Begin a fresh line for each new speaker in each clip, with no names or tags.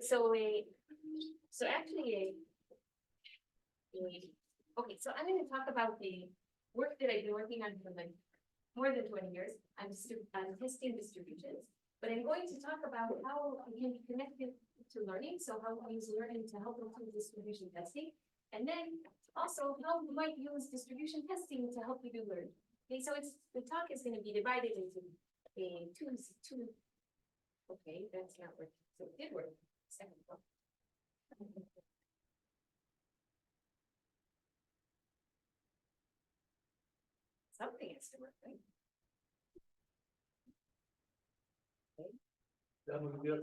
Okay, so I'm going to talk about the work that I've been working on for like more than 20 years. I'm testing distributions, but I'm going to talk about how we can be connected to learning. So how we use learning to help improve distribution testing, and then also how we might use distribution testing to help you do learning. Okay, so the talk is going to be divided into two. Okay, that's not working. So it did work. Second one. Something has to work, right? Okay.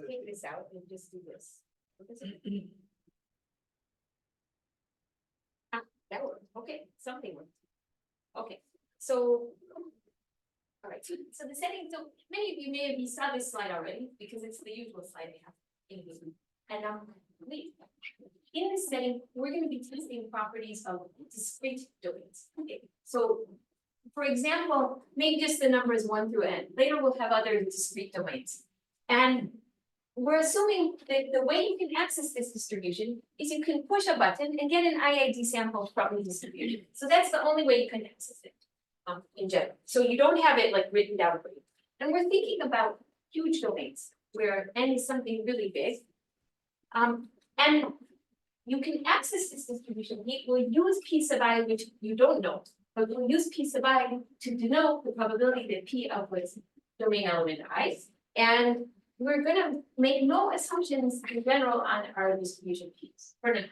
Take this out and just do this. That worked. Okay, something worked. Okay, so all right. So the setting. So many of you maybe saw this slide already because it's the usual slide I have in this one. And in this setting, we're going to be testing properties of discrete domains. Okay, so for example, maybe just the numbers 1 through n. Later we'll have other discrete domains. And we're assuming that the way you can access this distribution is you can push a button and get an IID sample from the distribution. So that's the only way you can access it in general. So you don't have it like written down for you. And we're thinking about huge domains where n is something really big. And you can access this distribution. We'll use p sub I, which you don't know, but we'll use p sub I to denote the probability that p of was domain element I. And we're going to make no assumptions in general on our distribution p's. For now,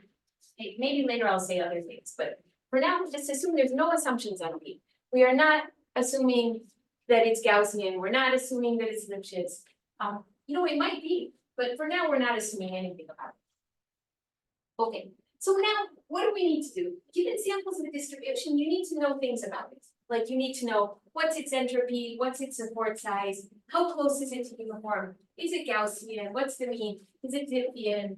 maybe later I'll say other things, but for now, just assume there's no assumptions on p. We are not assuming that it's Gaussian. We're not assuming that it's Lipschitz. It might be, but for now, we're not assuming anything about it. Okay, so now what do we need to do? Given samples of the distribution, you need to know things about it. Like you need to know what's its entropy, what's its support size, how close is it to uniform, is it Gaussian, what's the mean, is it Diffian,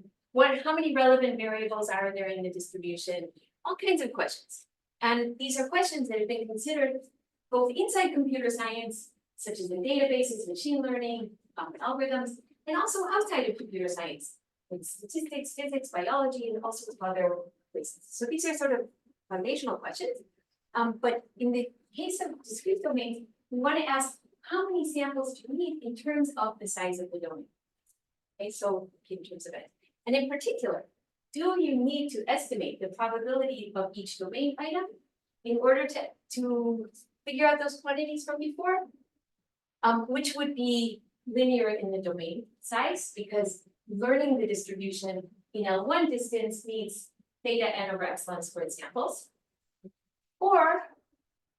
how many relevant variables are there in the distribution, all kinds of questions. And these are questions that have been considered both inside computer science, such as in databases, machine learning, algorithms, and also outside of computer science, like statistics, physics, biology, and all sorts of other places. So these are sort of foundational questions. But in the case of discrete domains, we want to ask how many samples do you need in terms of the size of the domain? Okay, so in terms of it. And in particular, do you need to estimate the probability of each domain item in order to figure out those quantities from before? Which would be linear in the domain size, because learning the distribution in L1 distance needs theta n over epsilon squared samples. Or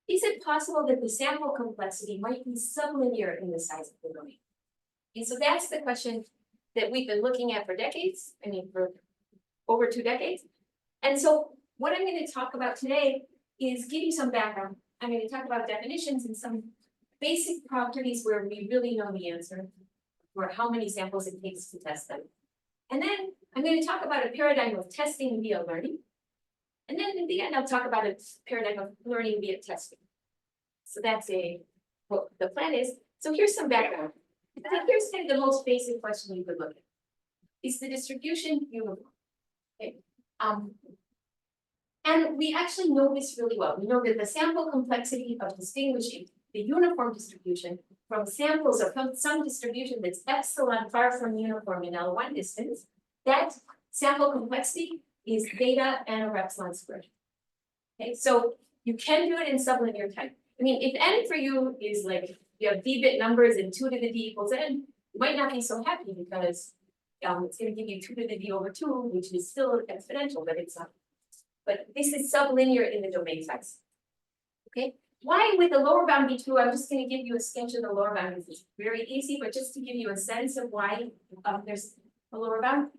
is it possible that the sample complexity might be sublinear in the size of the domain? And so that's the question that we've been looking at for decades, for over 2 decades. And so what I'm going to talk about today is give you some background. I'm going to talk about definitions and some basic properties where we really know the answer, or how many samples it takes to test them. And then I'm going to talk about a paradigm of testing via learning. And then in the end, I'll talk about a paradigm of learning via testing. So that's what the plan is. So here's some background. Here's kind of the most basic question you could look at. Is the distribution uniform? Okay. And we actually know this really well. We know that the sample complexity of distinguishing the uniform distribution from samples of some distribution that's epsilon far from uniform in L1 distance, that sample complexity is theta n over epsilon squared. Okay, so you can do it in sublinear type. I mean, if n for you is like you have d-bit numbers and 2 to the d equals n, you might not be so happy because it's going to give you 2 to the d over 2, which is still exponential, but it's not. But this is sublinear in the domain size. Okay, why with the lower bound be true? I'm just going to give you a sketch of the lower bound. This is very easy, but just to give you a sense of why there's a lower bound.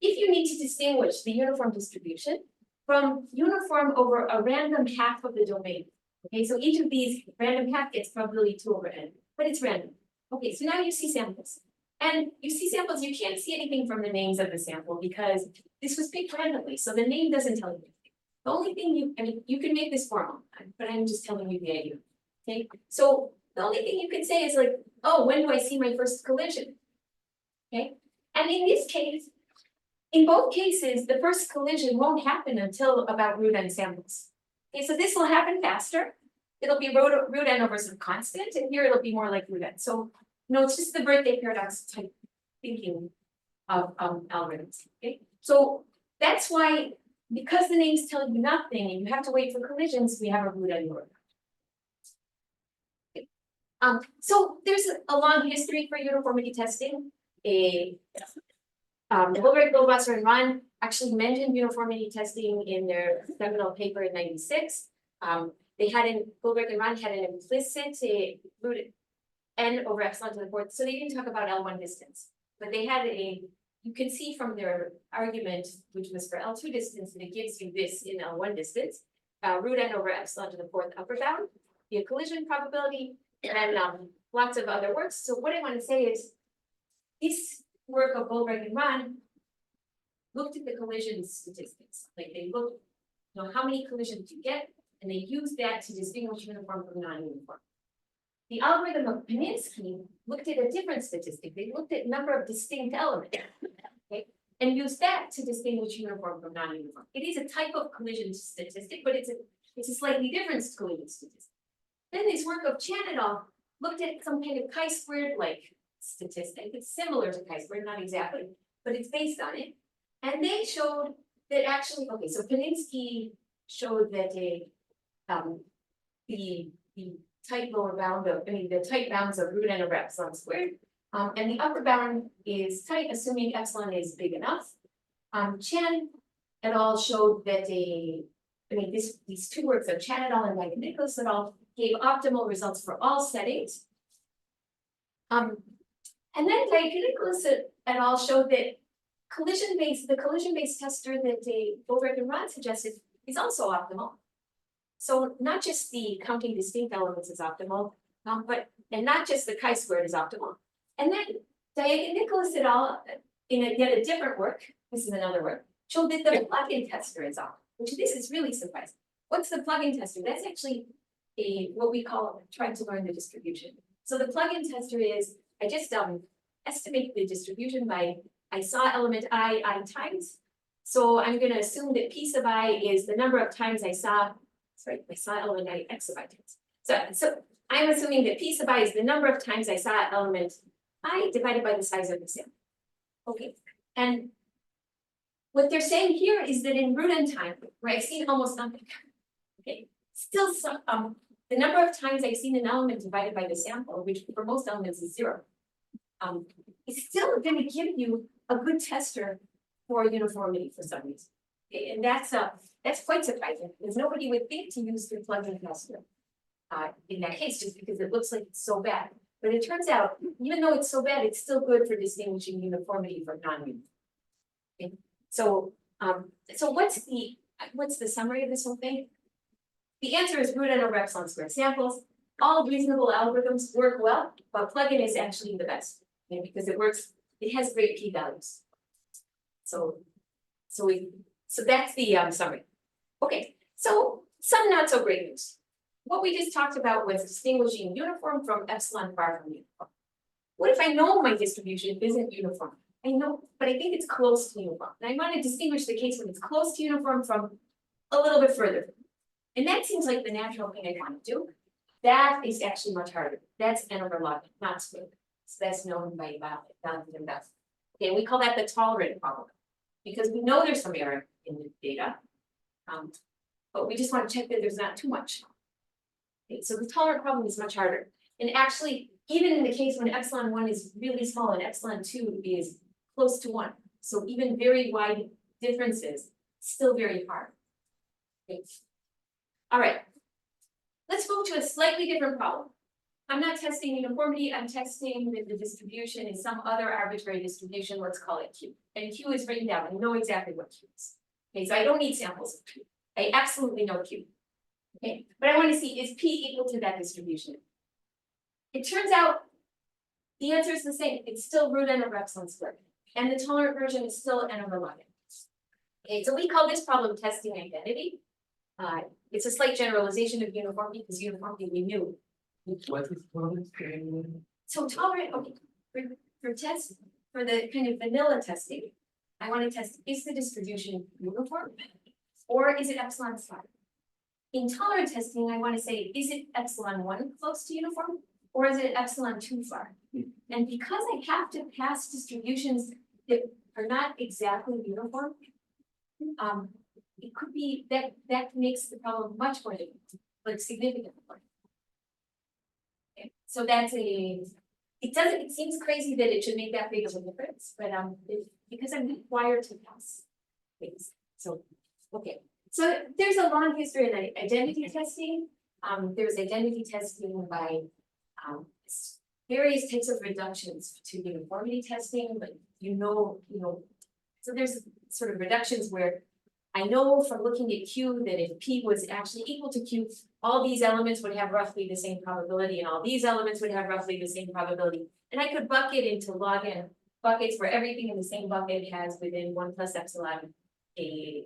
If you need to distinguish the uniform distribution from uniform over a random half of the domain, okay, so each of these random half gets probability 2 over n, but it's random. Okay, so now you see samples. And you see samples, you can't see anything from the names of the sample because this was picked randomly, so the name doesn't tell you anything. The only thing you can make this formal, but I'm just telling you the idea. Okay, so the only thing you can say is like, oh, when do I see my first collision? Okay, And in this case, in both cases, the first collision won't happen until about root n samples. Okay, so this will happen faster. It'll be root n over some constant, and here it'll be more like root n. So, it's just the birthday paradox type thinking of algorithms. Okay, so that's why, because the names tell you nothing and you have to wait for collisions, we have a root n over. So there's a long history for uniformity testing. Goldwasser and Ron actually mentioned uniformity testing in their seminal paper in '96. Goldberg and Ron had an implicit root n over epsilon to the fourth, so they didn't talk about L1 distance, but they had you can see from their argument, which was for L2 distance, that it gives you this in L1 distance, root n over epsilon to the fourth upper bound, the collision probability, and lots of other works. So what I want to say is, this work of Goldberg and Ron looked at the collision statistics. Like they looked, how many collisions you get, and they used that to distinguish uniform from non-uniform. The algorithm of Paninsky looked at a different statistic. They looked at number of distinct elements, okay, and used that to distinguish uniform from non-uniform. It is a type of collision statistic, but it's a slightly different collision statistic. Then this work of Chan et al. Looked at some kind of chi-squared like statistic. It's similar to chi-squared, not exactly, but it's based on it. And they showed that actually, okay, so Paninsky showed that the tight lower bound of, the tight bounds of root n over epsilon squared, and the upper bound is tight, assuming epsilon is big enough. Chan et al. Showed that these two works of Chan et al. And Nicholas et al. Gave optimal results for all settings. And then Nicholas et al. Showed that the collision-based tester that Goldberg and Ron suggested is also optimal. So not just the counting distinct elements is optimal, and not just the chi-squared is optimal. And then Nicholas et al. In yet a different work, this is another work, showed that the plug-in tester is optimal, which this is really surprising. What's the plug-in tester? That's actually what we call trying to learn the distribution. So the plug-in tester is, I just estimate the distribution by, I saw element I times. So I'm going to assume that p sub I is the number of times I saw element I x sub I times. So I'm assuming that p sub I is the number of times I saw element I divided by the size of the sample. Okay, and what they're saying here is that in root n time, where I've seen almost nothing, okay, still some the number of times I've seen an element divided by the sample, which for most elements is 0, is still going to give you a good tester for uniformity for some reason. Okay, and that's quite surprising, because nobody would think to use the plug-in tester in that case, just because it looks like it's so bad. But it turns out, even though it's so bad, it's still good for distinguishing uniformity from non-uniformity. Okay, so what's the summary of this whole thing? The answer is root n over epsilon squared samples. All reasonable algorithms work well, but plugin is actually the best, okay, because it has great p-values. So that's the summary. Okay, so some not so great news. What we just talked about was distinguishing uniform from epsilon far from uniform. What if I know my distribution isn't uniform? I know, but I think it's close to uniform. And I want to distinguish the case when it's close to uniform from a little bit further. And that seems like the natural thing I want to do. That is actually much harder. That's n over log, not squared. So that's known by Valentin and Beth. Okay, we call that the tolerant problem, because we know there's some error in the data, but we just want to check that there's not too much. Okay, so the tolerant problem is much harder. And actually, even in the case when epsilon 1 is really small and epsilon 2 is close to 1, so even very wide differences, still very hard. Okay. All right, let's move to a slightly different problem. I'm not testing uniformity, I'm testing that the distribution is some other arbitrary distribution, let's call it Q. And Q is written down, I know exactly what Q is. Okay, so I don't need samples of Q. I absolutely know Q. Okay, but I want to see, is P equal to that distribution? It turns out the answer is the same. It's still root n over epsilon squared. And the tolerant version is still n over log n. Okay, so we call this problem testing identity. It's a slight generalization of uniformity, because uniformity we knew.
What is tolerance?
So tolerant, okay, for test, for the kind of vanilla testing, I want to test, is the distribution uniform? Or is it epsilon far? In tolerant testing, I want to say, is it epsilon 1 close to uniform? Or is it epsilon 2 far? And because I have to pass distributions that are not exactly uniform, it could be that makes the problem much more difficult, like significantly more. Okay. So that's it seems crazy that it should make that big of a difference, but because I'm required to pass things. So, okay. So there's a long history in identity testing. There's identity testing by various types of reductions to uniformity testing, but so there's sort of reductions where I know from looking at Q that if P was actually equal to Q, all these elements would have roughly the same probability, and all these elements would have roughly the same probability. And I could bucket into log n buckets where everything in the same bucket has within 1 plus epsilon a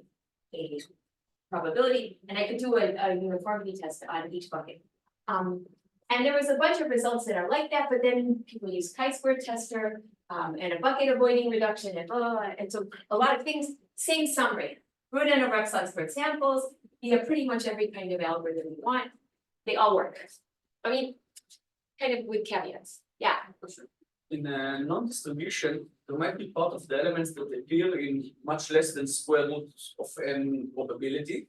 probability, and I could do a uniformity test on each bucket. And there was a bunch of results that are like that, but then people use chi-square tester and a bucket avoiding reduction and so a lot of things, same sum rate. Root n over epsilon squared samples, you have pretty much every kind of algorithm you want. They all work. I mean, kind of with caveats. Yeah.
In a non-distribution, there might be part of the elements that appear in much less than square root of n probability,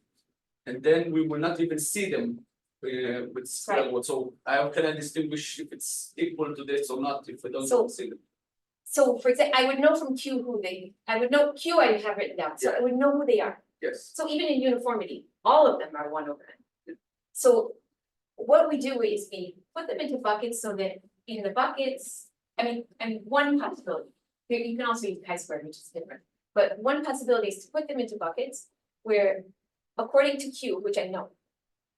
and then we will not even see them with square root. So how can I distinguish if it's equal to this or not if I don't see them?
So for example, I would know from Q I would know Q I have written down, so I would know who they are.
Yes.
So even in uniformity, all of them are 1 over n. So what we do is we put them into buckets so that in the buckets, I mean one possibility, you can also use chi-square, which is different, but one possibility is to put them into buckets where according to Q, which I know,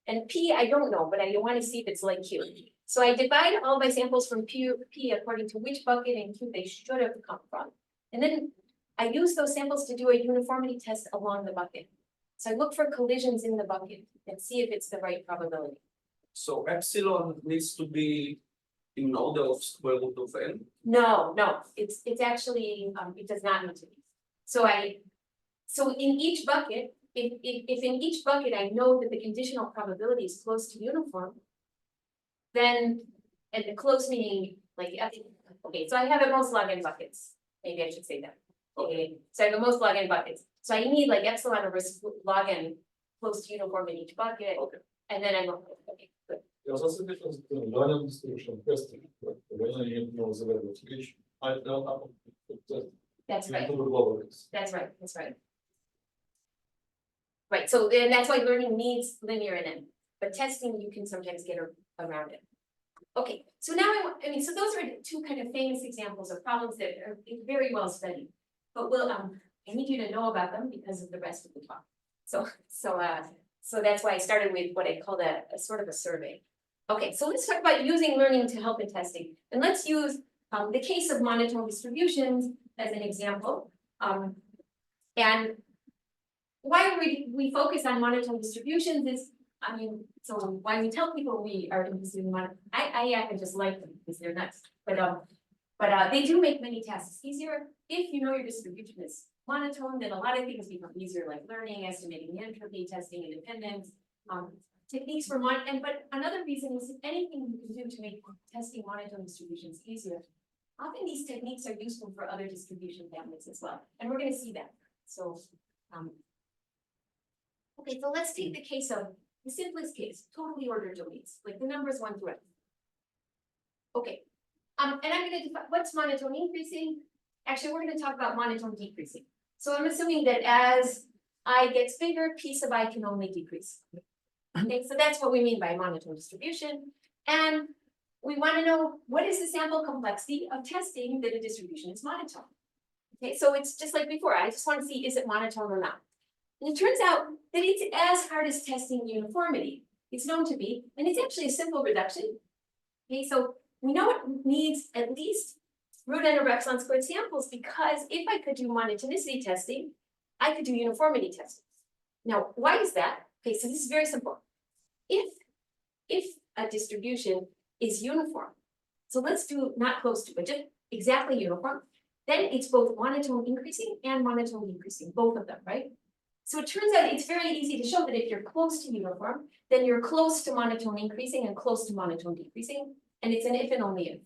and P I don't know, but I want to see if it's like Q. So I divide all my samples from P according to which bucket and Q they should have come from. And then I use those samples to do a uniformity test along the bucket. So I look for collisions in the bucket and see if it's the right probability.
So epsilon needs to be in order of square root of n?
No, it's actually, it does not need to be. So in each bucket, if in each bucket I know that the conditional probability is close to uniform, then, and the close meaning, like, okay, so I have at most log n buckets. Maybe I should say that. Okay, so I have at most log n buckets. So I need like epsilon over log n close to uniform in each bucket.
Okay.
And then I'm okay, good.
There's also a difference between random distribution testing, when you know the verification. I don't know.
That's right.
That's
That's right. Right, so then that's why learning needs linear and n, but testing you can sometimes get around it. Okay, so now so those are two kind of famous examples of problems that are very well studied. But I need you to know about them because of the rest of the talk. So that's why I started with what I called a sort of a survey. Okay, so let's talk about using learning to help in testing. And let's use the case of monotone distributions as an example. And why we focus on monotone distributions is, so why we tell people we are interested in monotone, I happen just like them because they're nuts. But they do make many tasks easier if you know your distribution is monotone. Then a lot of things become easier, like learning, estimating the entropy, testing independence, techniques for but another reason is anything you can do to make testing monotone distributions easier. Often these techniques are useful for other distribution families as well, and we're going to see that. So, okay, so let's take the case of the simplest case, totally ordered domains, like the numbers 1 through n. Okay, and I'm going to define what's monotone increasing. Actually, we're going to talk about monotone decreasing. So I'm assuming that as I gets bigger, p sub I can only decrease. Okay, so that's what we mean by monotone distribution. And we want to know what is the sample complexity of testing that a distribution is monotone. Okay, so it's just like before. I just want to see, is it monotone or not? And it turns out that it's as hard as testing uniformity. It's known to be, and it's actually a simple reduction. Okay, so we know it needs at least root n over epsilon squared samples, because if I could do monotonicity testing, I could do uniformity testing. Now, why is that? Okay, so this is very simple. If a distribution is uniform, so let's do not close to, but just exactly uniform, then it's both monotone increasing and monotone decreasing, both of them, right? So it turns out it's very easy to show that if you're close to uniform, then you're close to monotone increasing and close to monotone decreasing, and it's an if and only if.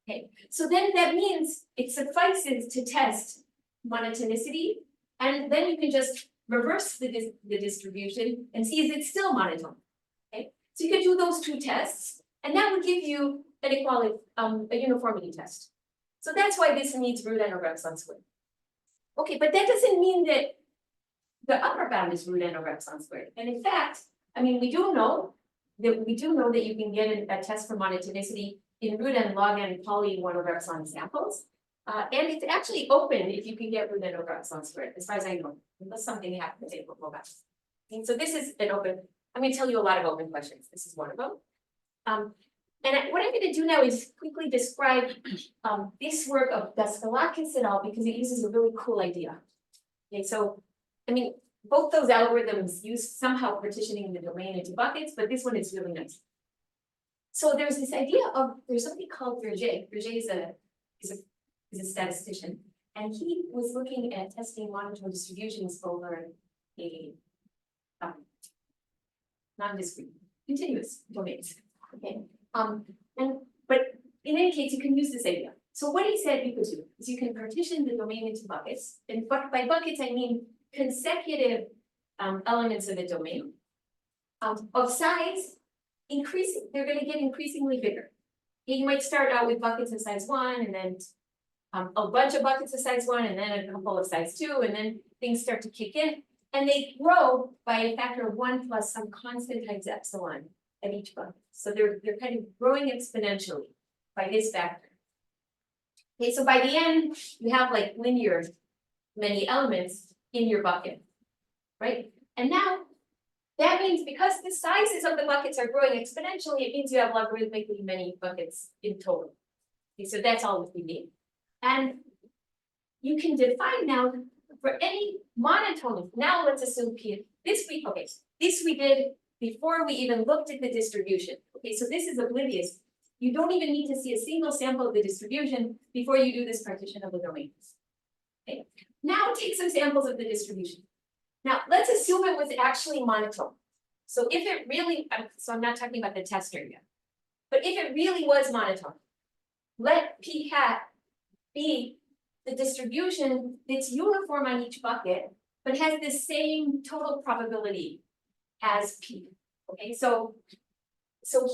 Okay, so then that means it suffices to test monotonicity, and then you can just reverse the distribution and see is it still monotone. Okay, so you can do those two tests, and that would give you an equality, a uniformity test. So that's why this needs root n over epsilon squared. Okay, but that doesn't mean that the upper bound is root n over epsilon squared. And in fact, I mean, we do know that you can get a test for monotonicity in root n log n poly 1 over epsilon samples. And it's actually open if you can get root n over epsilon squared, as far as I know, unless something happens in the back. And so this is an open, I'm going to tell you a lot of open questions. This is one of them. And what I'm going to do now is quickly describe this work of Daskalakis et al. Because it uses a really cool idea. Okay, so I mean, both those algorithms use somehow partitioning the domain into buckets, but this one is really nice. So there's this idea of there's something called Verger. Verger is a statistician, and he was looking at testing monotone distributions over a non-discrete continuous domains. Okay. But in any case, you can use this idea. So what he said you could do is you can partition the domain into buckets, and by buckets I mean consecutive elements of the domain of size increasing. They're going to get increasingly bigger. You might start out with buckets of size 1, and then a bunch of buckets of size 1, and then a couple of size 2, and then things start to kick in, and they grow by a factor of 1 plus some constant times epsilon at each bucket. So they're kind of growing exponentially by this factor. Okay, so by the end, you have like linear many elements in your bucket, right? And now that means because the sizes of the buckets are growing exponentially, it means you have logarithmically many buckets in total. Okay, so that's all we need. And you can define now for any monotone. Now let's assume P. This we did before we even looked at the distribution. Okay, so this is oblivious. You don't even need to see a single sample of the distribution before you do this partition of the domains. Okay, now take some samples of the distribution. Now let's assume it was actually monotone. So if it really, so I'm not talking about the tester yet, but if it really was monotone, let P hat be the distribution that's uniform on each bucket, but has the same total probability as P. Okay, so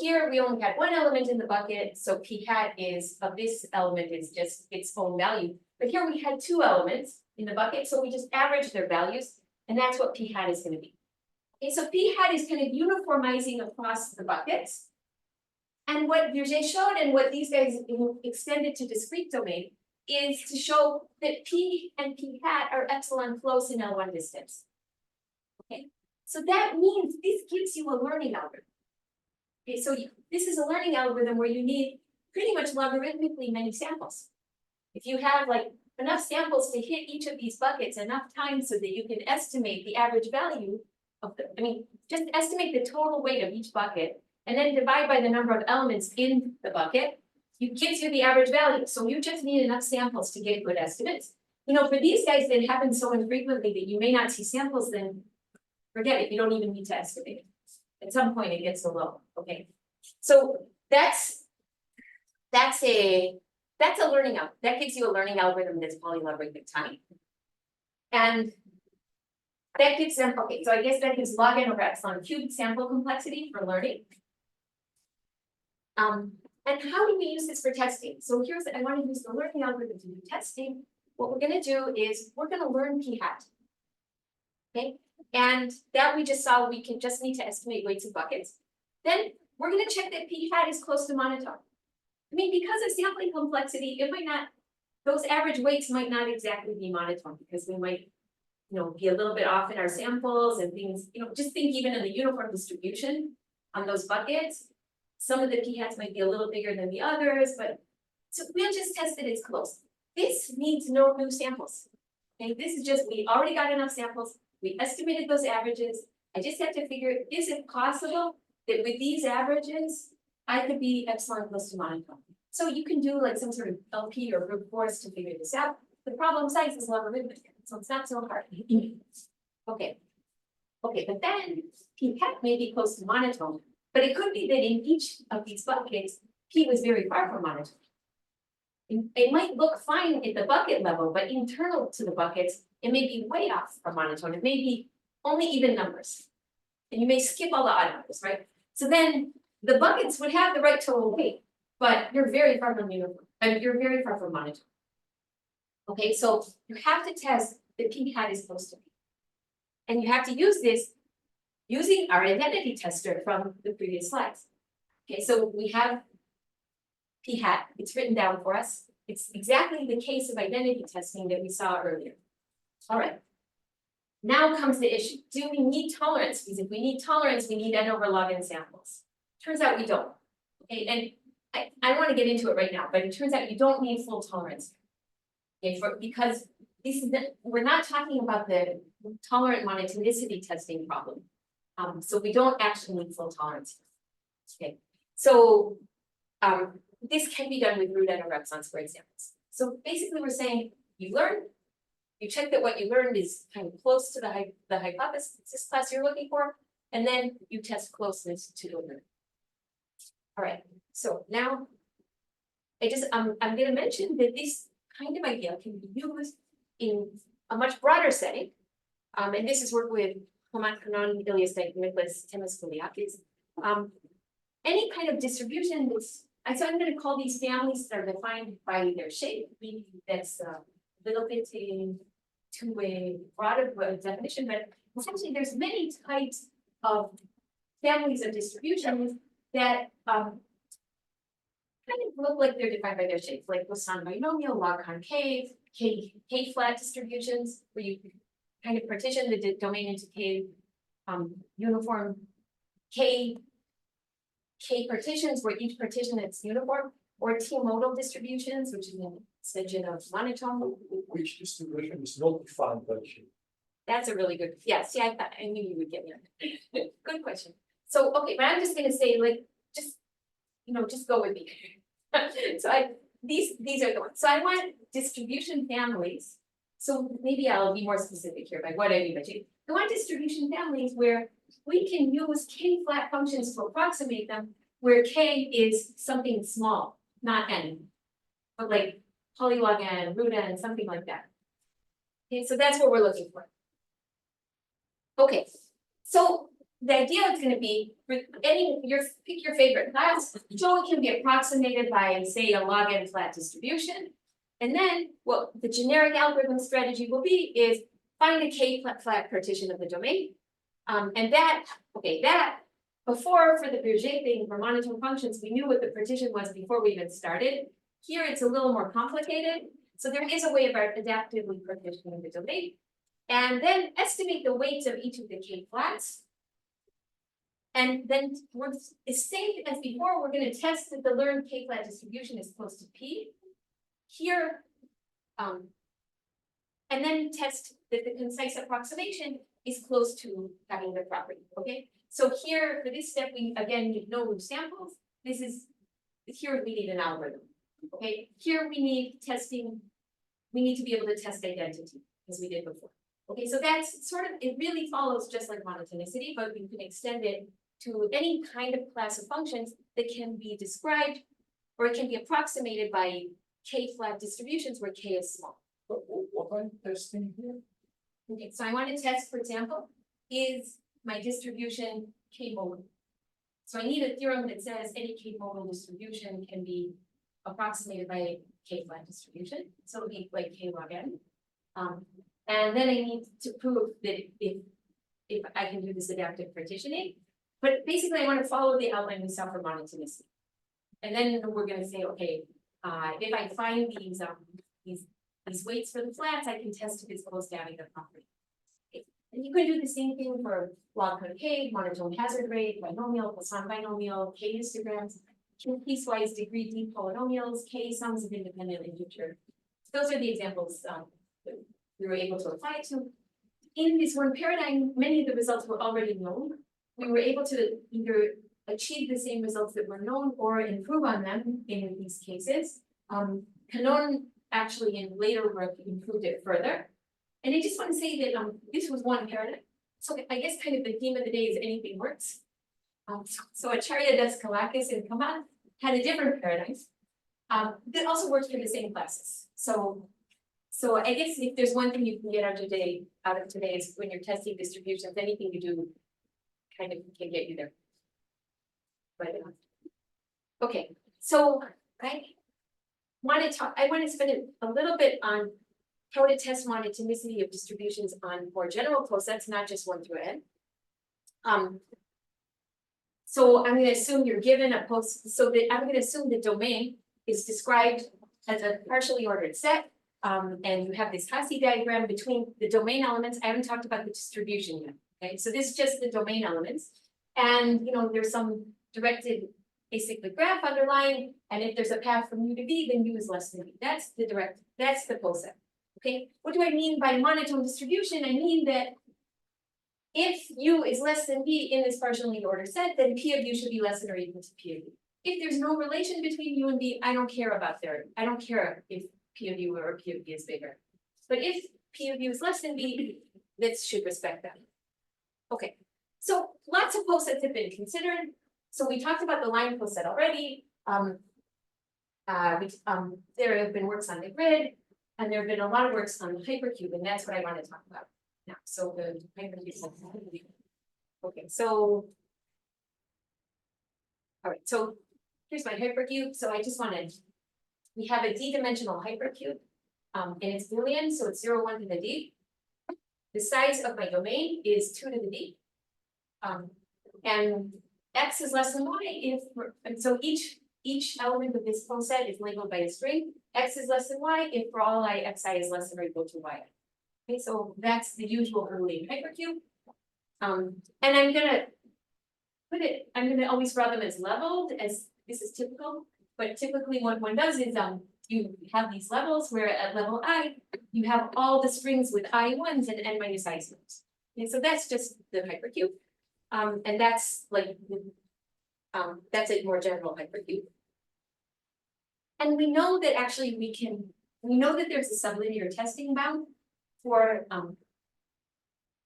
here we only had one element in the bucket, so P hat is of this element is just its own value. But here we had two elements in the bucket, so we just average their values, and that's what P hat is going to be. Okay, so P hat is kind of uniformizing across the buckets. And what Verger showed and what these guys extended to discrete domain is to show that P and P hat are epsilon close in L1 distance. Okay, so that means this gives you a learning algorithm. Okay, so this is a learning algorithm where you need pretty much logarithmically many samples. If you have like enough samples to hit each of these buckets enough times so that you can estimate the average value of the, just estimate the total weight of each bucket and then divide by the number of elements in the bucket, it gives you the average value. So you just need enough samples to get good estimates. You know, for these guys that happen so infrequently that you may not see samples, then forget it, you don't even need to estimate it. At some point it gets so low, okay? So that's a learning algorithm. That gives you a learning algorithm that's polylogarithmic time. And that gives them, okay, so I guess that gives log n over epsilon cubed sample complexity for learning. And how do we use this for testing? So here's, I want to use the learning algorithm to do testing. What we're going to do is we're going to learn P hat. Okay, and that we just saw we can just need to estimate weights of buckets. Then we're going to check that P hat is close to monotone. Because of sampling complexity, it might not, those average weights might not exactly be monotone because we might, be a little bit off in our samples and things, just think even in the uniform distribution on those buckets, some of the P hats might be a little bigger than the others, but so we'll just test that it's close. This needs no new samples. Okay, this is just, we already got enough samples, we estimated those averages. I just have to figure, is it possible that with these averages, I could be epsilon close to monotone? So you can do like some sort of LP or brute force to figure this out. the problem size is logarithmic, so it's not so hard. Okay. Okay, but then P hat may be close to monotone, but it could be that in each of these buckets, P was very far from monotone. It might look fine at the bucket level, but internal to the buckets, it may be way off from monotone. It may be only even numbers. And you may skip all the odd numbers, right? So then the buckets would have the right total weight, but you're very far from uniform, and you're very far from monotone. Okay, so you have to test that P hat is close to P. And you have to use this using our identity tester from the previous slides. Okay, so we have P hat, it's written down for us. It's exactly the case of identity testing that we saw earlier. All right. Now comes the issue. Do we need tolerance? Because if we need tolerance, we need N over log N samples. Turns out we don't. Okay, and I want to get into it right now, but it turns out you don't need full tolerance. Okay, because this is we're not talking about the tolerant monotonicity testing problem. So we don't actually need full tolerance. Okay, so this can be done with root N over epsilon squared samples. So basically we're saying you learn, you check that what you learned is kind of close to the hypothesis class you're looking for, and then you test closeness to the limit. All right, so now I'm going to mention that this kind of idea can be used in a much broader setting. And this is work with Clement Canon, Ilias Nicholas, Temis Kouliakis. Any kind of distribution that's, so I'm going to call these families that are defined by their shape. Maybe that's a little bit a two-way broader definition, but essentially there's many types of families of distributions that kind of look like they're defined by their shape, like Poisson binomial, log-concave, K-flat distributions, where you kind of partition the domain into K uniform K partitions, where each partition is uniform, or T-modal distributions, which is an extension of monotone.
Which distribution is not defined by shape?
That's a really good, yes, yeah, I knew you would get me on that. Good question. So, okay, but I'm just gonna say, like, just go with me. So these are the ones. So I want distribution families. So maybe I'll be more specific here by what I mean by shape. I want distribution families where we can use K-flat functions to approximate them, where K is something small, not N, but like polylog N, root N, something like that. Okay, so that's what we're looking for. Okay, so the idea is going to be for pick your favorite class. So it can be approximated by, say, a log N flat distribution. And then what the generic algorithm strategy will be is find a K-flat partition of the domain. And that before, for the Berger thing for monotone functions, we knew what the partition was before we even started. Here it's a little more complicated. So there is a way of adaptively partitioning the domain. And then estimate the weights of each of the K-flats. And then we're the same as before, we're going to test that the learned K-flat distribution is close to P. Here, and then test that the concise approximation is close to having the property. Okay, so here for this step, we again need no root samples. Here we need an algorithm. Okay, here we need testing. We need to be able to test identity as we did before. Okay, so that's sort of, it really follows just like monotonicity, but we can extend it to any kind of class of functions that can be described or it can be approximated by K-flat distributions where K is small.
What are you testing here?
Okay, so I want to test, for example, is my distribution K-modal. So I need a theorem that says any K-modal distribution can be approximated by a K-flat distribution. So it'll be like K log N. And then I need to prove that if I can do this adaptive partitioning. But basically, I want to follow the outline we saw for monotonicity. And then we're going to say, okay, if I find these weights for the flats, I can test if it's close to having the property. Okay. And you can do the same thing for log-concave, monotone hazard rate, binomial, Poisson binomial, k-histograms, piecewise degree D polynomials, k sums of independent integers. Those are the examples that we were able to apply it to. In this one paradigm, many of the results were already known. We were able to either achieve the same results that were known or improve on them in these cases. Canon actually in later work improved it further. And I just want to say that this was one paradigm. So I guess kind of the theme of the day is anything works. So Acharya Daskalakis and Kamath had a different paradigm that also works for the same classes. So I guess if there's one thing you can get out of today is when you're testing distributions, anything you do kind of can get you there. But okay, so I want to spend a little bit on how to test monotonicity of distributions on more general flow sets, not just 1 through n. So I'm going to assume you're given a I'm going to assume the domain is described as a partially ordered set. And you have this Hasse diagram between the domain elements. I haven't talked about the distribution yet. Okay, so this is just the domain elements. And there's some directed acyclic graph underlying. And if there's a path from U to V, then U is less than V. That's the flow set. Okay, what do I mean by monotone distribution? I mean that if U is less than V in this partially ordered set, then P of U should be less than or equal to P of V. If there's no relation between U and V, I don't care if P of U or P of V is bigger. But if P of U is less than V, this should respect that. Okay, so lots of flow sets have been considered. So we talked about the line flow set already. There have been works on the grid, and there have been a lot of works on the hypercube, and that's what I want to talk about now. So the hypercube. Okay, so all right, so here's my hypercube. So I just wanted, we have a d-dimensional hypercube, and it's Boolean, so it's 0, 1 to the d. The size of my domain is 2 to the d. And x is less than y and so each element of this flow set is labeled by a string. X is less than y if for all I xi is less than or equal to y. Okay, so that's the usual Boolean hypercube. And I'm gonna always draw them as leveled, as this is typical. But typically what one does is you have these levels where at level I, you have all the strings with I1s and n minus I zeros. Okay, so that's just the hypercube. And that's like, that's a more general hypercube. And we know that actually we know that there's a sublinear testing bound for the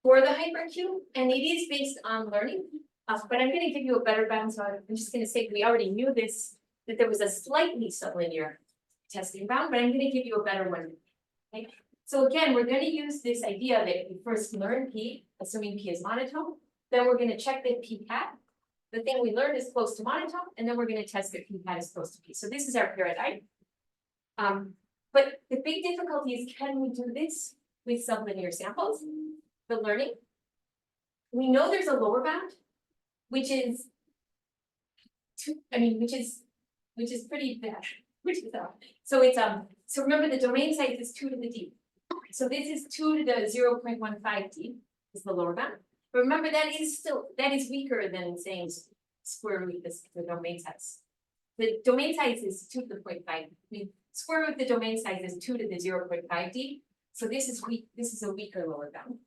hypercube, and it is based on learning. But I'm going to give you a better bound, so I'm just going to say we already knew this, that there was a slightly sublinear testing bound, but I'm going to give you a better one. Okay? So again, we're going to use this idea that we first learn P, assuming P is monotone. Then we're going to check that P hat, the thing we learned is close to monotone, and then we're going to test that P hat is close to P. So this is our paradigm. But the big difficulty is, can we do this with sublinear samples? The learning. We know there's a lower bound, which is pretty bad. So it's so remember the domain size is 2 to the d. So this is 2 to the 0.15 d is the lower bound. But remember that is weaker than saying square root the domain size. The domain size is 2 to the 0.5. I mean, square root the domain size is 2 to the 0.5 d. So this is weak. This is a weaker lower bound.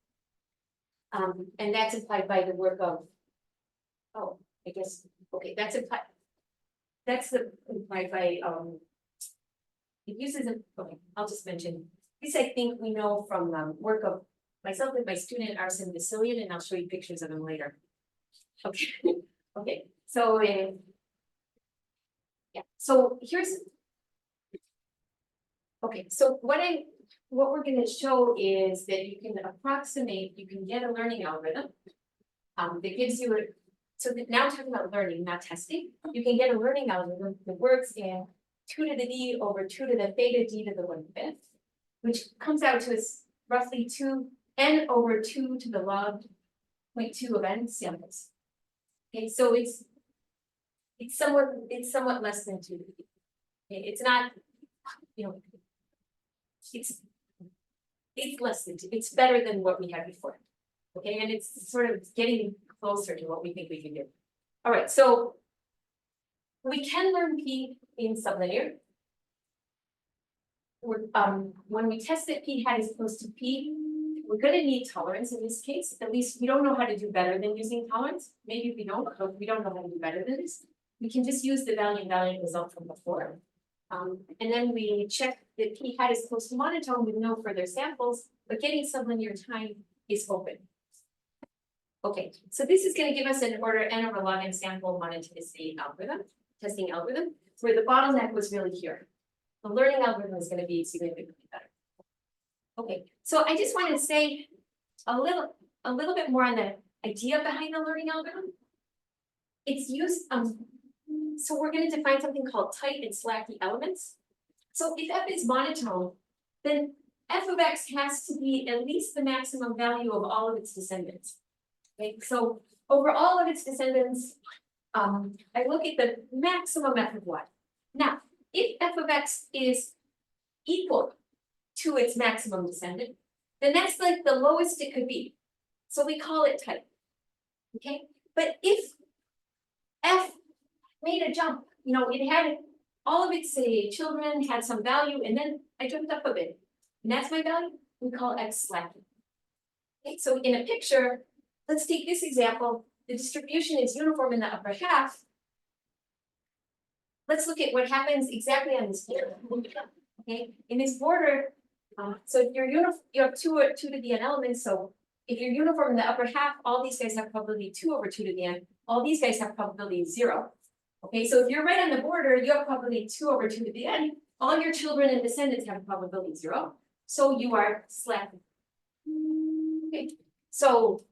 And that's implied by the work of. Oh, I guess okay. That's implied. That's implied by it uses a. Okay, I'll just mention this. I think we know from work of myself and my student Arsen Vasilyan, and I'll show you pictures of him later. Okay. Okay. So yeah. So here's. Okay. So what we're going to show is that you can approximate. You can get a learning algorithm that gives you a. So now I'm talking about learning, not testing. You can get a learning algorithm that works in 2 to the d over 2 to the theta d to the 1/5, which comes out to roughly 2n over 2 to the log 0.2 of n samples. Okay, so it's somewhat less than 2 to the d. Okay, it's not, it's less than 2. It's better than what we had before. Okay, and it's sort of getting closer to what we think we can do. All right, so we can learn P in sublinear. When we test that P hat is close to P, we're going to need tolerance in this case. At least we don't know how to do better than using tolerance. Maybe we don't, but we don't know how to do better than this. We can just use the valiant result from before. And then we check that p hat is close to monotone with no further samples, but getting sublinear time is open. Okay, so this is gonna give us an order n over log n sample monotonicity algorithm, testing algorithm, where the bottleneck was really here. The learning algorithm is gonna be significantly better. Okay, so I just wanted to say a little bit more on the idea behind the learning algorithm. It's used, so we're gonna define something called tight and slacky elements. So if f is monotone, then f of x has to be at least the maximum value of all of its descendants. Okay, so over all of its descendants, I look at the maximum f of y. Now, if f of x is equal to its maximum descendant, then that's like the lowest it could be. So we call it tight. Okay, but if f made a jump, you know, it had all of its children had some value, and then I jumped up a bit, and that's my value, we call x slacky. Okay, so in a picture, let's take this example. The distribution is uniform in the upper half. Let's look at what happens exactly on this border. Okay, in this border, so if you have two to the n elements. So if you're uniform in the upper half, all these guys have probability 2 over 2 to the n. All these guys have probability 0. Okay, so if you're right on the border, you have probability 2 over 2 to the n. All your children and descendants have probability 0. So you are slacky. Okay, so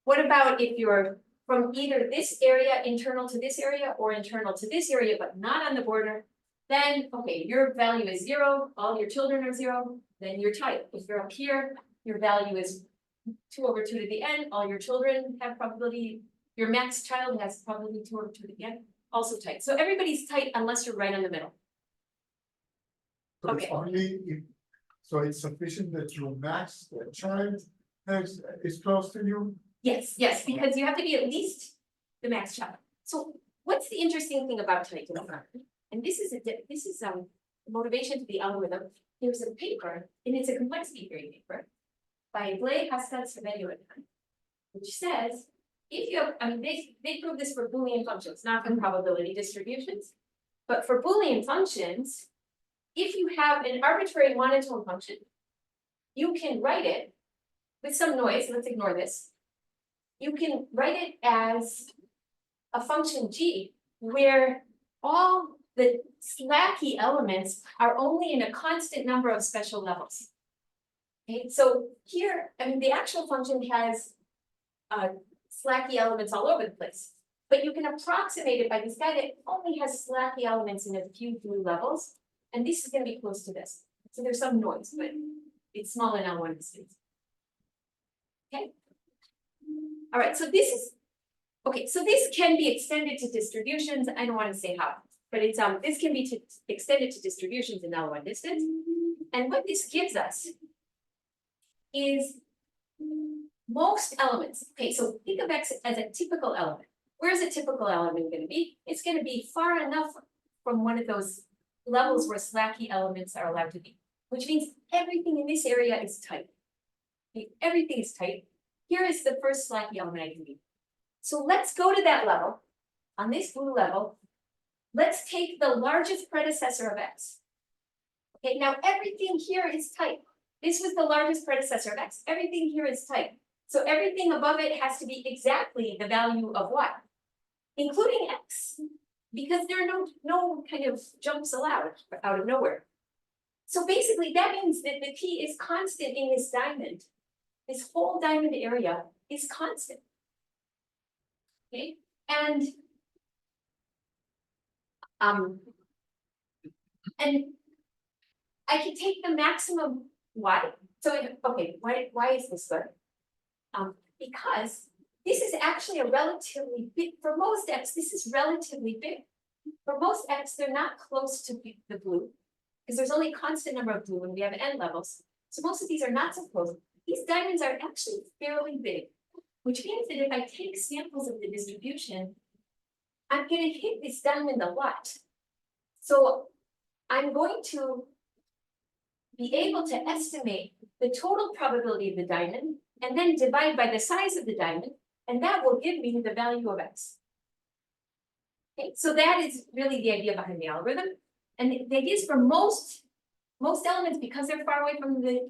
what about if you're from either this area internal to this area or internal to this area, but not on the border? Then, okay, your value is 0, all your children are 0, then you're tight. If you're up here, your value is 2 over 2 to the n, all your children have probability, your max child has probability 2 over 2 to the n, also tight. So everybody's tight unless you're right in the middle.
So it's
Okay.
only if, so it's sufficient that your max child is close to you?
Yes, because you have to be at least the max child. So what's the interesting thing about tight? And this is motivation to the algorithm. There's a paper, and it's a complexity theory paper by Blay, Haskell, Vasilyan, which says if you have, I mean, they prove this for Boolean functions, not for probability distributions, but for Boolean functions, if you have an arbitrary monotone function, you can write it with some noise. Let's ignore this. You can write it as a function g, where all the slacky elements are only in a constant number of special levels. Okay, so here, I mean, the actual function has slacky elements all over the place, but you can approximate it by this guy that only has slacky elements in a few blue levels, and this is going to be close to this. So there's some noise, but it's small in L1 instance. Okay. All right, so this is okay. So this can be extended to distributions. I don't want to say how, but it's this can be extended to distributions in L1 distance. And what this gives us is most elements. Okay, so think of X as a typical element. Where's a typical element going to be? It's going to be far enough from one of those levels where slacky elements are allowed to be, which means everything in this area is tight. Okay, everything is tight. Here is the first slacky element I can be. So let's go to that level. On this blue level, let's take the largest predecessor of X. Okay, now everything here is tight. This was the largest predecessor of X. Everything here is tight. So everything above it has to be exactly the value of Y, including X, because there are no kind of jumps allowed out of nowhere. So basically that means that the P is constant in this diamond. This whole diamond area is constant. Okay, and I can take the maximum Y. So okay, why is this good? Because this is actually a relatively big, for most X, this is relatively big. For most X, they're not close to the blue, because there's only a constant number of blue and we have n levels. So most of these are not so close. These diamonds are actually fairly big, which means that if I take samples of the distribution, I'm going to hit this diamond a lot. So I'm going to be able to estimate the total probability of the diamond and then divide by the size of the diamond, and that will give me the value of X. Okay, so that is really the idea behind the algorithm. And the idea is for most elements, because they're far away from the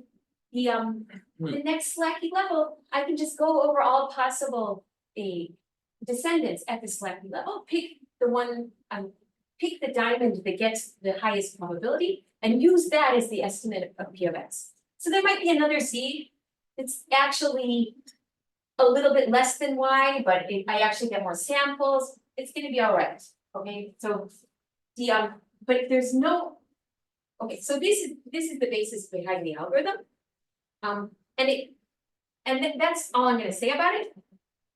next slacky level, I can just go over all possible descendants at the slacky level, pick the one, pick the diamond that gets the highest probability, and use that as the estimate of P of X. So there might be another seed that's actually a little bit less than Y, but I actually get more samples. It's gonna be all right, okay? So but there's no, okay, so this is the basis behind the algorithm. That's all I'm gonna say about it.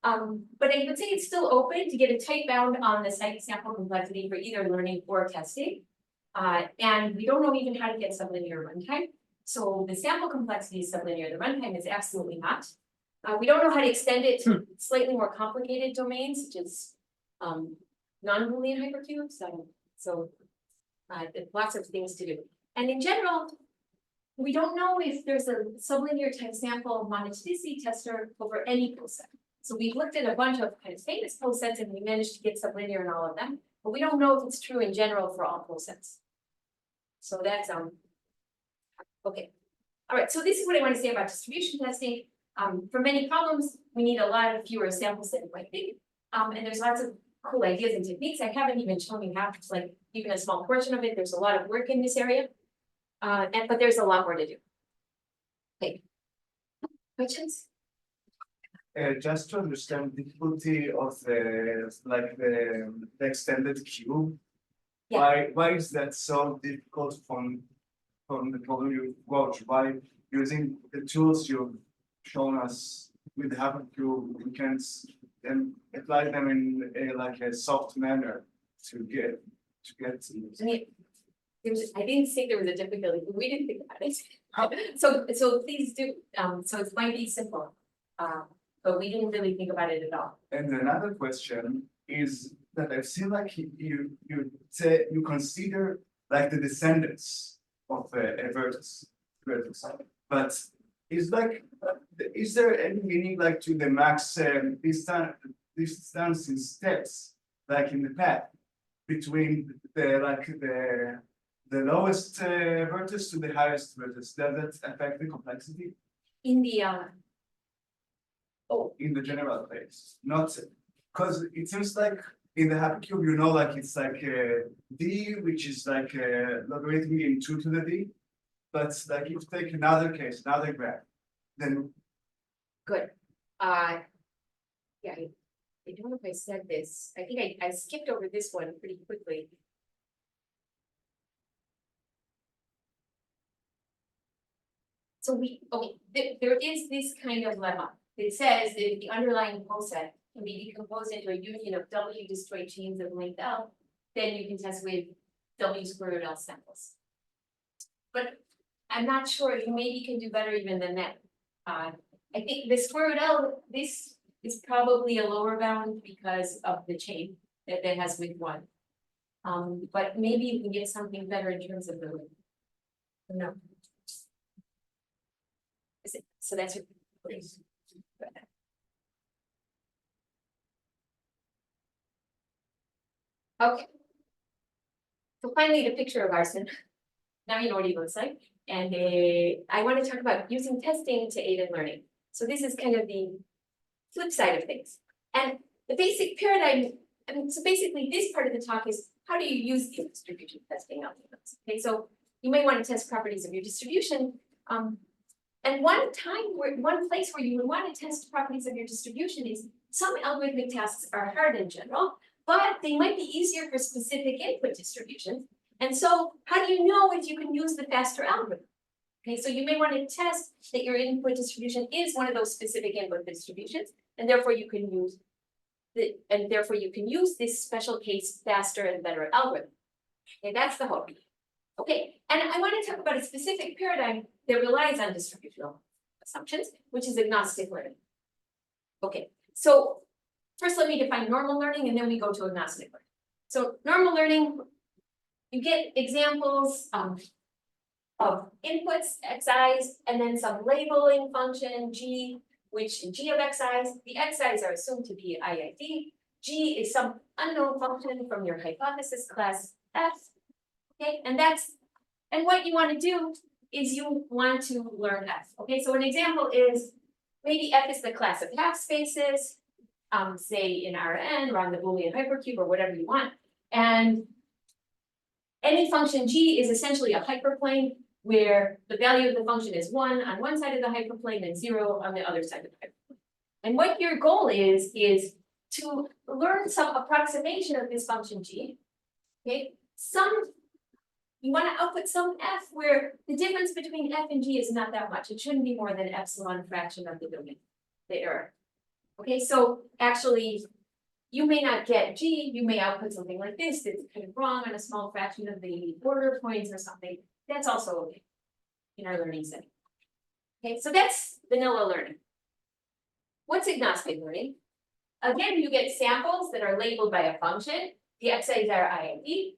But I would say it's still open to get a tight bound on the site sample complexity for either learning or testing. And we don't know even how to get sublinear runtime. So the sample complexity is sublinear, the runtime is absolutely not. We don't know how to extend it to slightly more complicated domains, such as non-Boolean hypercubes. So there's lots of things to do. And in general, we don't know if there's a sublinear time sample monotonicity tester over any post set. So we've looked at a bunch of kind of famous post sets and we managed to get sublinear in all of them, but we don't know if it's true in general for all post sets. So that's okay. All right, so this is what I want to say about distribution testing. For many problems, we need a lot of fewer samples than you might think. And there's lots of cool ideas and techniques. I haven't even shown you how, like even a small portion of it. There's a lot of work in this area. But there's a lot more to do. Okay. Questions?
Just to understand the difficulty of the extended cube.
Yeah.
Why is that so difficult from the problem you watch? Why using the tools you've shown us with hypercube, we can then apply them in a soft manner to get
I mean, I didn't say there was a difficulty, but we didn't think about it. So please do. So it might be simple, but we didn't really think about it at all.
And another question is that I've seen like you say you consider like the descendants of a vertex, but is there any meaning like to the max distance in steps like in the path between the lowest vertex to the highest vertex? Does that affect the complexity?
In the
In the general case, not because it seems like in the hypercube, you know, like it's like d, which is like logarithmic in 2 to the d. But like if you take another case, another graph, then
good. Yeah, I don't know if I said this. I think I skipped over this one pretty quickly. So there is this kind of lemma. It says that if the underlying post set can be decomposed into a union of W disjoint chains of length L, then you can test with W square root L samples. But I'm not sure, you maybe can do better even than that. I think the square root L, this is probably a lower bound because of the chain that has with one. But maybe you can get something better in terms of the length. No. So that's your. Okay. So finally, the picture of Arsen. Now you know what he looks like. And I want to talk about using testing to aid in learning. So this is kind of the flip side of things. And the basic paradigm, so basically this part of the talk is how do you use these distribution testing algorithms? Okay, so you may want to test properties of your distribution. And one place where you would want to test properties of your distribution is some algorithmic tasks are hard in general, but they might be easier for specific input distributions. And so how do you know if you can use the faster algorithm? Okay, so you may want to test that your input distribution is one of those specific input distributions, and therefore you can use this special case faster and better algorithm. Okay, that's the hope. Okay, and I want to talk about a specific paradigm that relies on distributional assumptions, which is agnostic learning. Okay, so first let me define normal learning and then we go to agnostic learning. So normal learning, you get examples of inputs, xi's, and then some labeling function, g, which in g of xi's, the xi's are assumed to be IID. G is some unknown function from your hypothesis class F. Okay, and what you want to do is you want to learn F. Okay, so an example is maybe F is the class of half spaces, say in Rn or on the Boolean hypercube or whatever you want. And any function g is essentially a hyperplane where the value of the function is 1 on one side of the hyperplane and 0 on the other side of the hyperplane. And what your goal is to learn some approximation of this function g. Okay, you want to output some f where the difference between f and g is not that much. It shouldn't be more than epsilon fraction of the domain, the error. Okay, so actually, you may not get g, you may output something like this that's kind of wrong on a small fraction of the border points or something. That's also okay in our learning setting. Okay, so that's vanilla learning. What's agnostic learning? Again, you get samples that are labeled by a function. The xi's are I and e.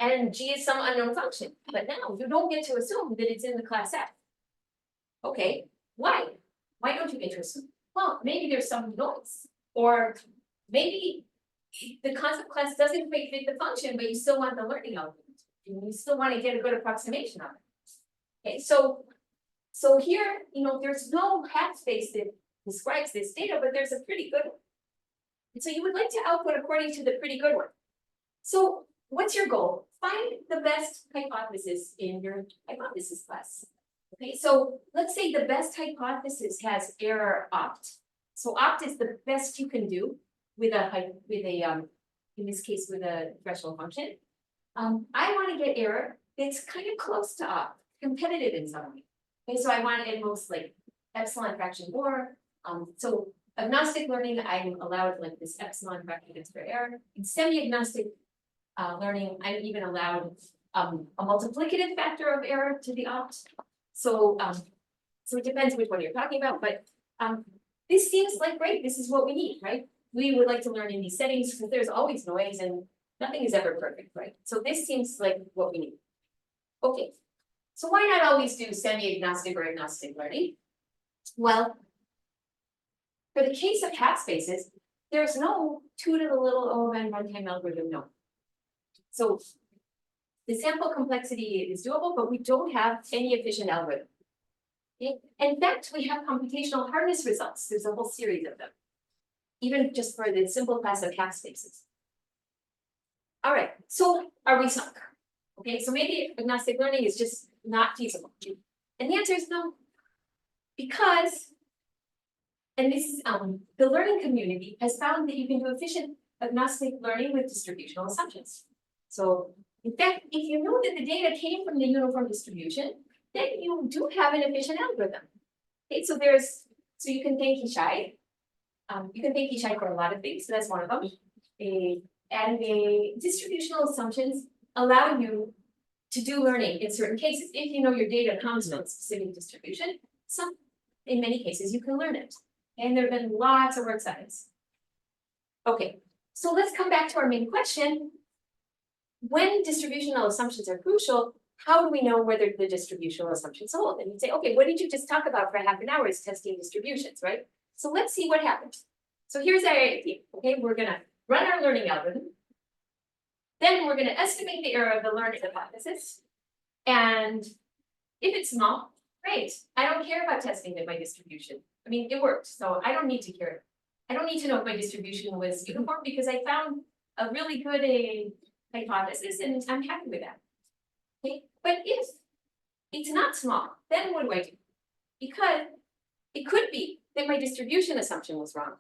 And g is some unknown function, but now you don't get to assume that it's in the class F. Okay, why? Why don't you get to assume? Well, maybe there's some noise, or maybe the concept class doesn't quite fit the function, but you still want the learning algorithm. You still want to get a good approximation of it. Okay, so here, there's no half space that describes this data, but there's a pretty good one. And so you would like to output according to the pretty good one. So what's your goal? Find the best hypothesis in your hypothesis class. Okay, so let's say the best hypothesis has error opt. So opt is the best you can do with in this case with a threshold function. I want to get error that's kind of close to opt, competitive in some way. Okay, so I want to at most like epsilon fraction more. So agnostic learning, I'm allowed like this epsilon fraction for error. In semi-agnostic learning, I'm even allowed a multiplicative factor of error to the opt. So it depends which one you're talking about, but this seems like great. This is what we need, right? We would like to learn in these settings because there's always noise and nothing is ever perfect, right? So this seems like what we need. Okay, so why not always do semi-agnostic or agnostic learning? Well, for the case of half spaces, there's no 2 to the little O of n runtime algorithm, no. So the sample complexity is doable, but we don't have any efficient algorithm. Okay? In fact, we have computational hardness results. There's a whole series of them, even just for the simple class of half spaces. All right, so are we sunk? Okay, so maybe agnostic learning is just not feasible. And the answer is no, because, and this is the learning community has found that you can do efficient agnostic learning with distributional assumptions. So in fact, if you know that the data came from the uniform distribution, then you do have an efficient algorithm. Okay, so you can thank Yishai. You can thank Yishai for a lot of things, so that's one of them. And the distributional assumptions allow you to do learning in certain cases. If you know your data comes from a specific distribution, in many cases you can learn it. And there have been lots of work studies. Okay, so let's come back to our main question. When distributional assumptions are crucial, how do we know whether the distributional assumptions hold? And you say, okay, what did you just talk about for half an hour is testing distributions, right? So let's see what happens. So here's our idea. Okay, we're gonna run our learning algorithm. Then we're gonna estimate the error of the learning hypothesis. And if it's small, great. I don't care about testing my distribution. I mean, it worked, so I don't need to care. I don't need to know if my distribution was uniform because I found a really good hypothesis and I'm happy with that. Okay, but if it's not small, then what do I do? Because it could be that my distribution assumption was wrong.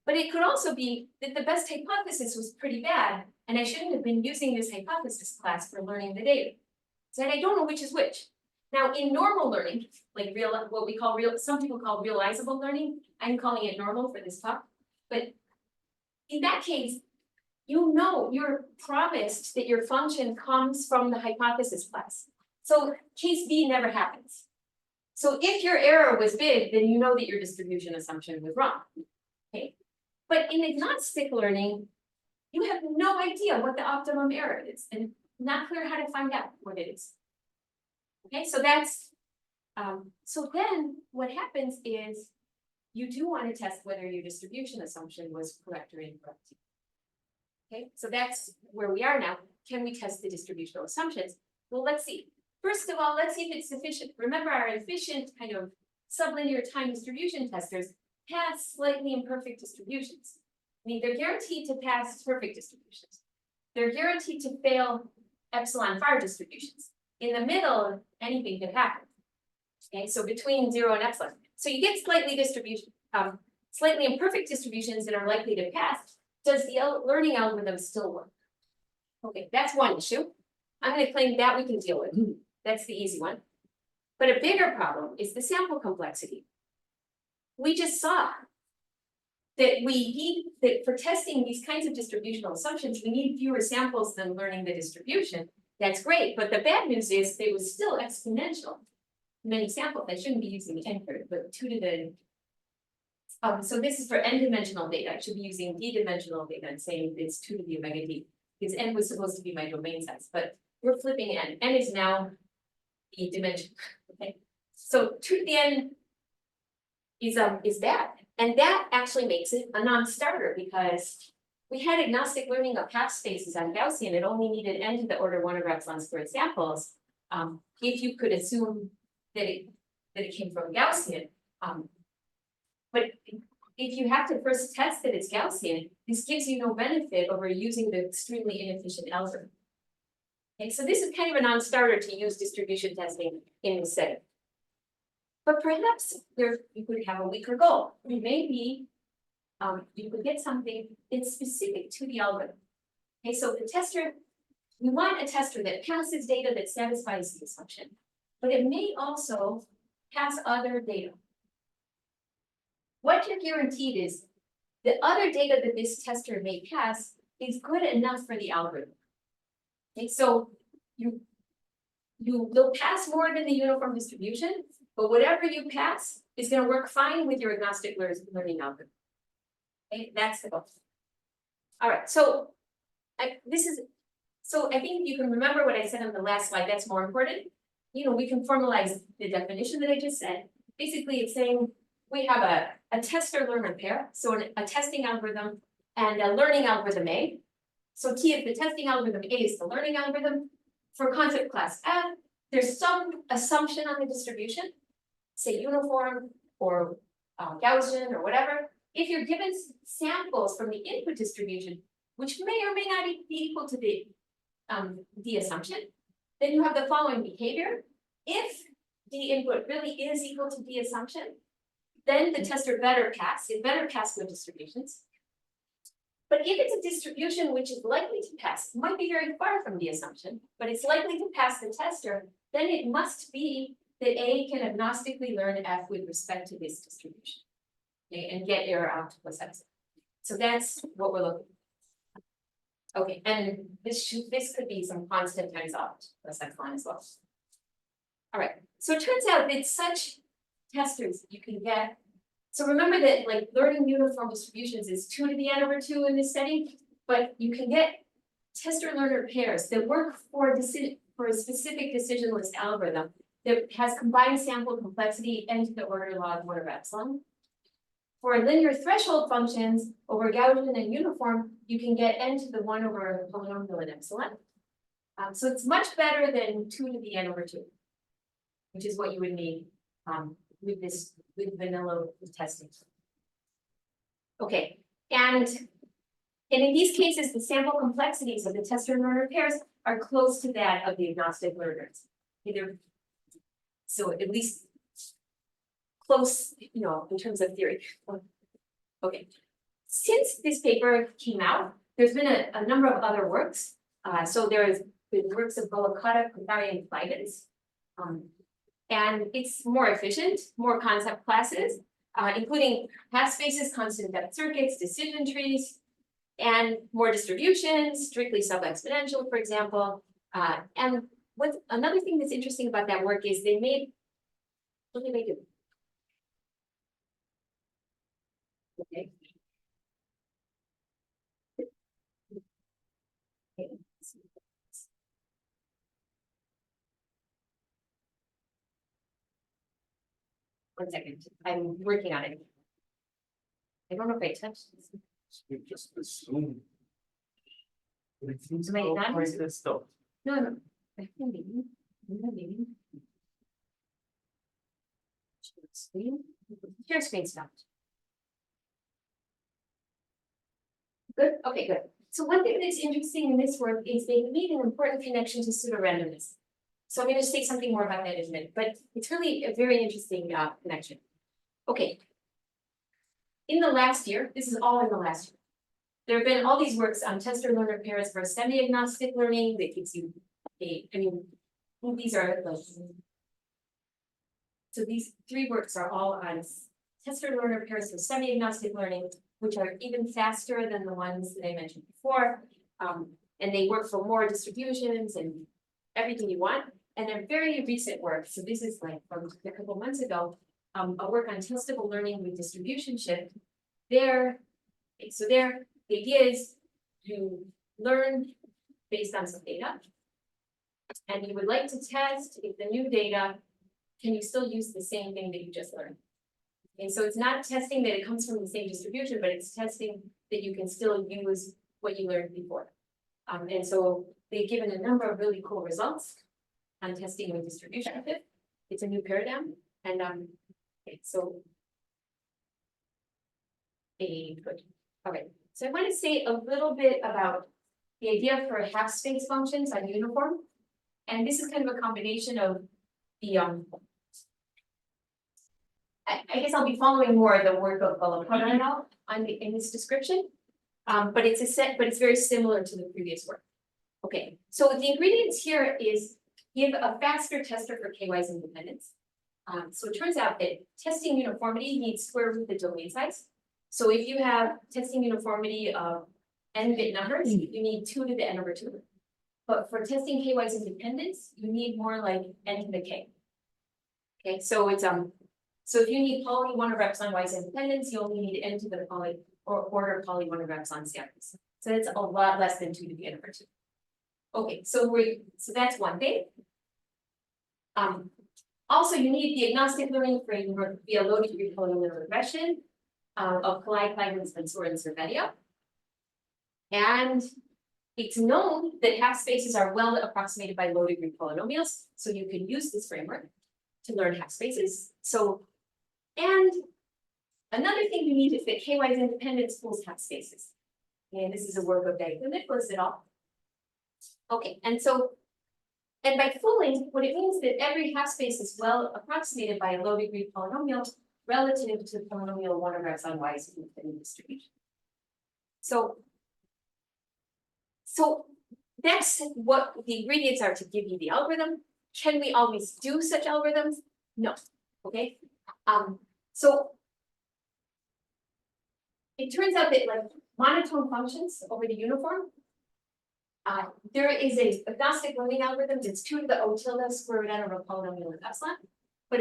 But it could also be that the best hypothesis was pretty bad and I shouldn't have been using this hypothesis class for learning the data. So I don't know which is which. Now in normal learning, like what we call some people call realizable learning, I'm calling it normal for this talk. But in that case, you're promised that your function comes from the hypothesis class. So case B never happens. So if your error was big, then you know that your distribution assumption was wrong. Okay, but in agnostic learning, you have no idea what the optimum error is and not clear how to find out what it is. Okay, so that's, so then what happens is you do want to test whether your distribution assumption was correct or incorrect. Okay, so that's where we are now. Can we test the distributional assumptions? Well, let's see. First of all, let's see if it's sufficient. Remember, our efficient kind of sublinear time distribution testers pass slightly imperfect distributions. I mean, they're guaranteed to pass perfect distributions. They're guaranteed to fail epsilon far distributions. In the middle, anything can happen. Okay, so between 0 and epsilon. So you get slightly imperfect distributions that are likely to pass. Does the learning algorithm still work? Okay, that's one issue. I'm going to claim that we can deal with. That's the easy one. But a bigger problem is the sample complexity. We just saw that we need that for testing these kinds of distributional assumptions, we need fewer samples than learning the distribution. That's great, but the bad news is they was still exponential. Many samples, I shouldn't be using n curve, but 2 to the. So this is for n-dimensional data. I should be using d-dimensional data and saying it's 2 to the omega d, because n was supposed to be my domain size, but we're flipping n. N is now the dimension. Okay, so 2 to the n is bad, and that actually makes it a non-starter because we had agnostic learning of half spaces on Gaussian. It only needed n to the order 1 over epsilon squared samples. If you could assume that it came from Gaussian. But if you have to first test that it's Gaussian, this gives you no benefit over using the extremely inefficient algorithm. Okay, so this is kind of a non-starter to use distribution testing in this setting. But perhaps you could have a weaker goal. Maybe you could get something that's specific to the algorithm. Okay, so the tester, we want a tester that passes data that satisfies the assumption, but it may also pass other data. What you're guaranteed is the other data that this tester may pass is good enough for the algorithm. Okay, so you'll pass more than the uniform distribution, but whatever you pass is going to work fine with your agnostic learning algorithm. Okay, that's the goal. All right, so I think you can remember what I said on the last slide. That's more important. You know, we can formalize the definition that I just said. Basically, it's saying we have a tester-learner pair, so a testing algorithm and a learning algorithm A. So T, if the testing algorithm A is the learning algorithm, for concept class F, there's some assumption on the distribution, say uniform or Gaussian or whatever. If you're given samples from the input distribution, which may or may not be equal to the assumption, then you have the following behavior. If the input really is equal to the assumption, then the tester better pass. It better pass good distributions. But if it's a distribution which is likely to pass, might be very far from the assumption, but it's likely to pass the tester, then it must be that A can agnostically learn F with respect to this distribution. Okay, and get error out plus epsilon. So that's what we're looking for. Okay, and this could be some constant times out plus epsilon as well. All right, so it turns out that such testers you can get. So remember that like learning uniform distributions is 2 to the n over 2 in this setting, but you can get tester-learner pairs that work for a specific decisionless algorithm that has combined sample complexity n to the order log 1 over epsilon. For linear threshold functions over Gaussian and uniform, you can get n to the 1 over polynomial and epsilon. So it's much better than 2 to the n over 2, which is what you would need with vanilla testing. Okay, and in these cases, the sample complexities of the tester-learner pairs are close to that of the agnostic learners. So at least close, you know, in terms of theory. Okay, since this paper came out, there's been a number of other works. So there's been works of Bolokata, Kothari, and Kleidens. And it's more efficient, more concept classes, including half spaces, constant depth circuits, decision trees, and more distributions, strictly sub-exponential, for example. And another thing that's interesting about that work is they made, what did they do? Okay. One second, I'm working on it. I don't know if I touched this.
You just assume
Am I done?
Let's stop.
No, no. I'm leaving. I'm leaving. Share screen stopped. Good, okay, good. So one thing that's interesting in this work is they made an important connection to pseudo-randomness. So I'm going to say something more about that in a minute, but it's really a very interesting connection. Okay. In the last year, this is all in the last year. There have been all these works on tester-learner pairs for semi-agnostic learning that gives you these are the. So these three works are all on tester-learner pairs for semi-agnostic learning, which are even faster than the ones that I mentioned before. And they work for more distributions and everything you want. And they're very recent work. So this is like from a couple months ago, a work on testable learning with distribution shift. The idea is you learn based on some data. And you would like to test if the new data, can you still use the same thing that you just learned? And so it's not testing that it comes from the same distribution, but it's testing that you can still use what you learned before. And so they've given a number of really cool results on testing with distribution shift. It's a new paradigm. And all right. So I want to say a little bit about the idea for half space functions on uniform. And this is kind of a combination of the I guess I'll be following more the work of Ronitt in this description. But it's very similar to the previous work. Okay, so the ingredients here is give a faster tester for k-wise independence. So it turns out that testing uniformity needs square root the domain size. So if you have testing uniformity of n bit numbers, you need 2 to the n over 2. But for testing k-wise independence, you need more like n to the k. Okay, so it's so if you need poly 1 over epsilon y's independence, you only need n to the poly or order poly 1 over epsilon samples. So that's a lot less than 2 to the n over 2. Okay, so that's one thing. Also, you need the agnostic learning framework via low degree polynomial regression of Collide, Kleibans, Mansour, and Cervedia. And it's known that half spaces are well approximated by low degree polynomials. So you can use this framework to learn half spaces. And another thing you need is that k-wise independence pools half spaces. And this is a work of Nicholas et al. Okay, and by fooling, what it means that every half space is well approximated by a low degree polynomial relative to the polynomial 1 over epsilon y's independent distribution. So that's what the ingredients are to give you the algorithm. Can we always do such algorithms? No. Okay. So it turns out that like monotone functions over the uniform, there is a agnostic learning algorithm that's 2 to the O tilde square root n over polynomial of epsilon. But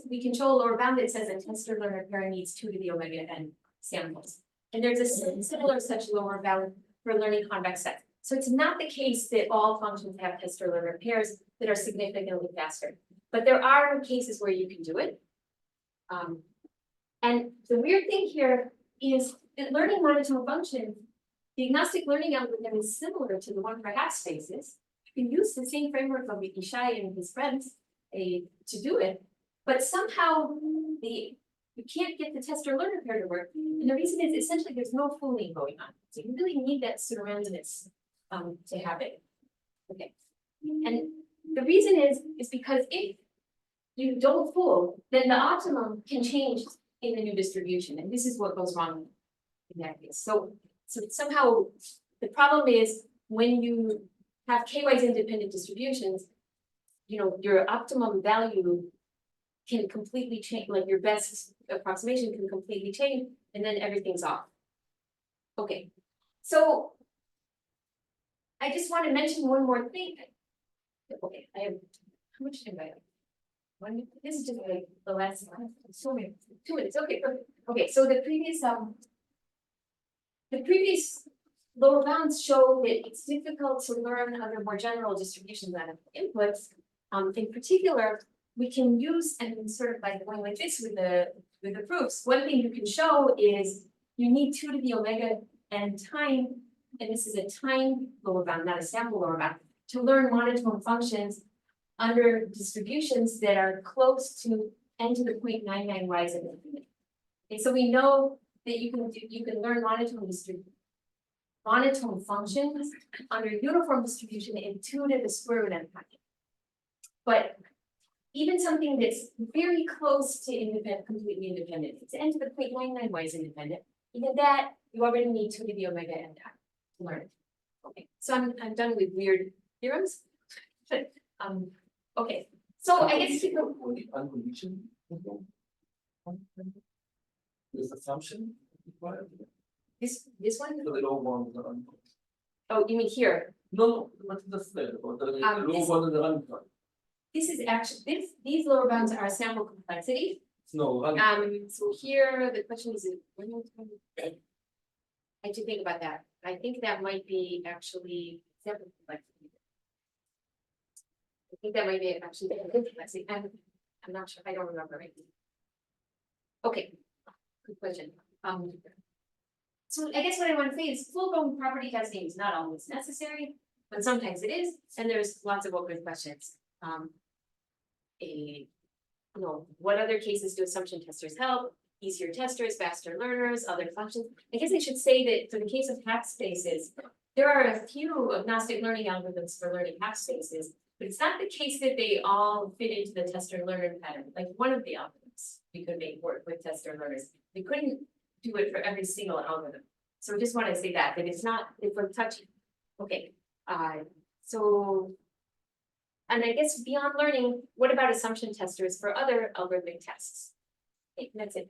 we can show a lower bound that says a tester learner pair needs 2 to the omega n samples. And there's a similar such lower bound for learning convex sets. So it's not the case that all functions have tester learner pairs that are significantly faster. But there are cases where you can do it. And the weird thing here is that learning monotone functions, the agnostic learning algorithm is similar to the one for half spaces. You can use the same framework of Ishai and his friends to do it, but somehow you can't get the tester learner pair to work. And the reason is essentially there's no fooling going on. So you really need that pseudo-randomness to have it. Okay. And the reason is because if you don't fool, then the optimum can change in the new distribution. And this is what goes wrong in that case. So somehow the problem is when you have k-wise independent distributions, your optimum value can completely change, like your best approximation can completely change, and then everything's off. Okay, so I just want to mention one more thing. Okay, I have, how much time do I have? 1 minute? This is just like the last one. So 2 minutes. Okay, perfect. Okay, so the previous lower bounds show that it's difficult to learn under more general distributions out of inputs. In particular, we can use, and sort of like going like this with the proofs. One thing you can show is you need 2 to the omega n time and this is a time lower bound, not a sample lower bound, to learn monotone functions under distributions that are close to n to the 0.99 y's of infinity. And so we know that you can learn monotone functions under uniform distribution in 2 to the square root n pi. But even something that's very close to completely independent, it's n to the 0.99 y's independent, even that, you already need 2 to the omega n to learn it. Okay, so I'm done with weird theorems. Okay, so I guess
Unconditioned. This assumption.
this one,
So the low one.
oh, you mean here?
No, what is the thread? Or the low
This-
one and the run.
This is actually, these lower bounds are sample complexity.
No, run.
So here, the question is, I have to think about that. I think that might be actually sample complexity. I think that might be actually sample complexity, and I'm not sure, I don't remember right. Okay, good question. So I guess what I want to say is full-blown property testing is not always necessary, but sometimes it is, and there's lots of open questions. What other cases do assumption testers help? Easier testers, faster learners, other functions. I guess I should say that for the case of half spaces, there are a few agnostic learning algorithms for learning half spaces, but it's not the case that they all fit into the tester learner pattern. Like one of the algorithms we could make work with tester learners. We couldn't do it for every single algorithm. So I just want to say that it's not, if we're touching. Okay, so. And I guess beyond learning, what about assumption testers for other algorithmic tests? Okay, that's it.